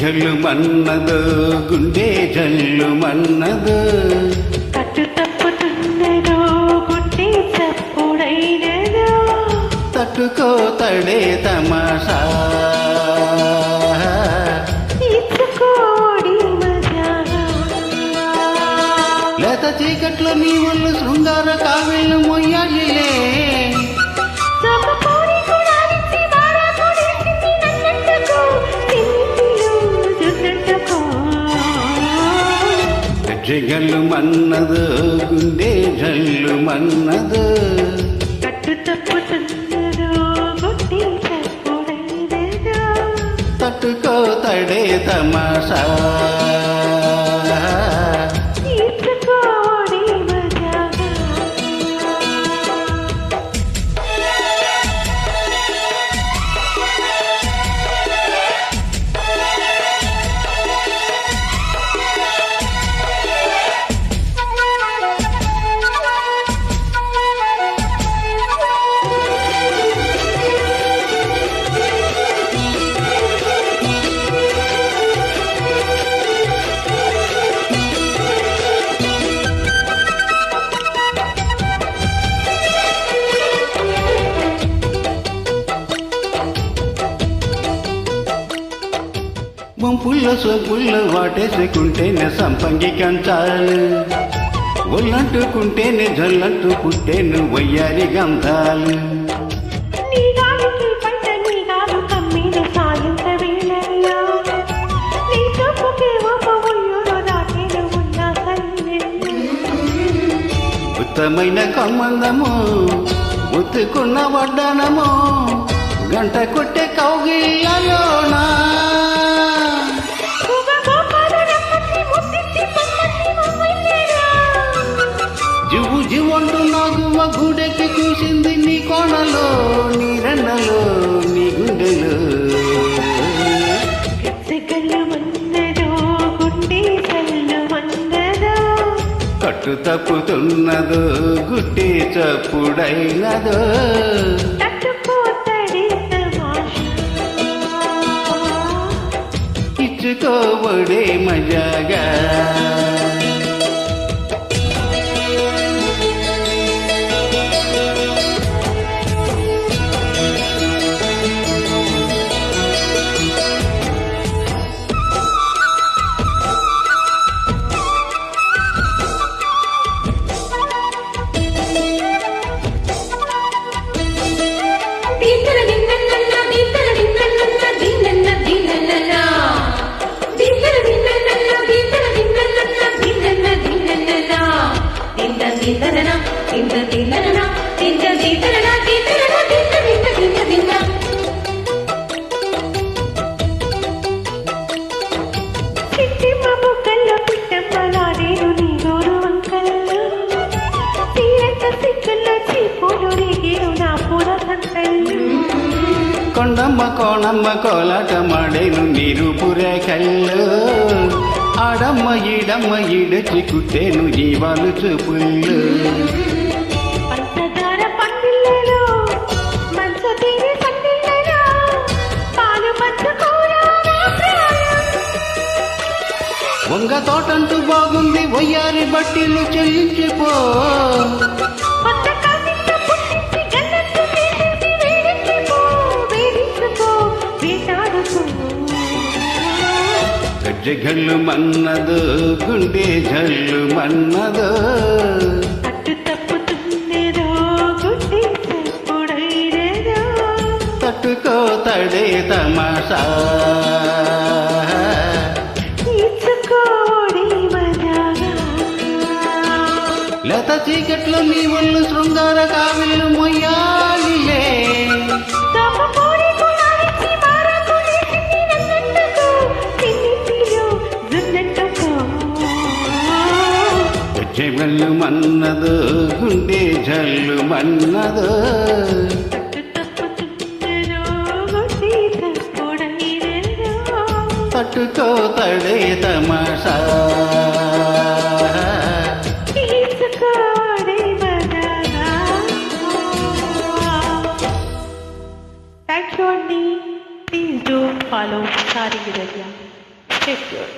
జల్లు మన్నదు గుండె జల్లు మన్నదు కట్టు తప్పుతున్నదో గుండె చప్పుడైనదో తట్టుకో తడే తమాషా ఇచ్చుకోడి మజాగా లేత చీకట్లో నీ ఒళ్ళు శృంగార కావిళ్ళు మొయ్యాలిలే జల్లు మన్నదు గుండె జల్లు మన్నదు కట్టు తప్పుతున్నదో గుండె చప్పుడైనదో తట్టుకో తడే తమాషా ఇచ్చుకోడి మజాగా వంపుల్లో సోపుల్లో వాటేసుకుంటేనే సంపంగి కంచాలు ఒళ్ళంటుకుంటేనే జల్లంటూ పుట్టేను వయ్యారి గంధాలు నీ గాలికి పట్ట నీ గాలు కమ్మిన సాయంత వేళల్లో నీ చూపుకి ఒక ఉయ్యూరు దాటిన ఉన్న కన్నెల్లో ఉత్తమైన కమ్మందము ఉత్తుకున్న వడ్డనము గంట కొట్టే కౌగిళ్ళలోనా జివ్వు జివ్వంటూ నాగువ గుడెక్కి చూసింది నీ కోణలో నీ రెండలో నీ గుండెలో గచ్చగల్లు మన్నదో గుండె చల్లు మన్నదో కట్టు తప్పుతున్నదో గుట్టి చప్పుడైనదో తట్టుకోతడి తమాషా ఇచ్చుకోవడే మజాగా కొండమ్మ కోణమ్మ కోలాట మాడేను నీరు పురేకల్లు ఆడమ్మ ఈడమ్మ ఈడచి కుట్టేను జీవాలు చూపుళ్ళు పంచదార పందిళ్ళలో మంచు తీరి సందిళ్ళలో పాలు పంచుకోరా వంగ తోటంటూ బాగుంది వయ్యారి బట్టీలు చెల్లించిపో గజ్జగల్లు మన్నదు గుండె జల్లు మన్నదు అట్టు తప్పుతున్నదో గుండె చప్పుడైనదో తట్టుకో తడే తమాషా ఇచ్చుకోడి మజాగా లత చీకట్లో నీ ఒళ్ళు శృంగార కావిళ్ళు మొయ్యాలిలే తమ కోరిక నాచి మారకు నేసింది నన్నట్టుకు తిన్నితిలో వెళ్ళు మన్నదో గుండె జల్లు మన్నదో తట్టు తప్పుతుందేదో గుడ్డి చప్పుడైనదో తట్టుకో తడే తమాషా తీసుకోడే మజాగా. Thank you, Andy. Please do follow Sari Vidya. Take care.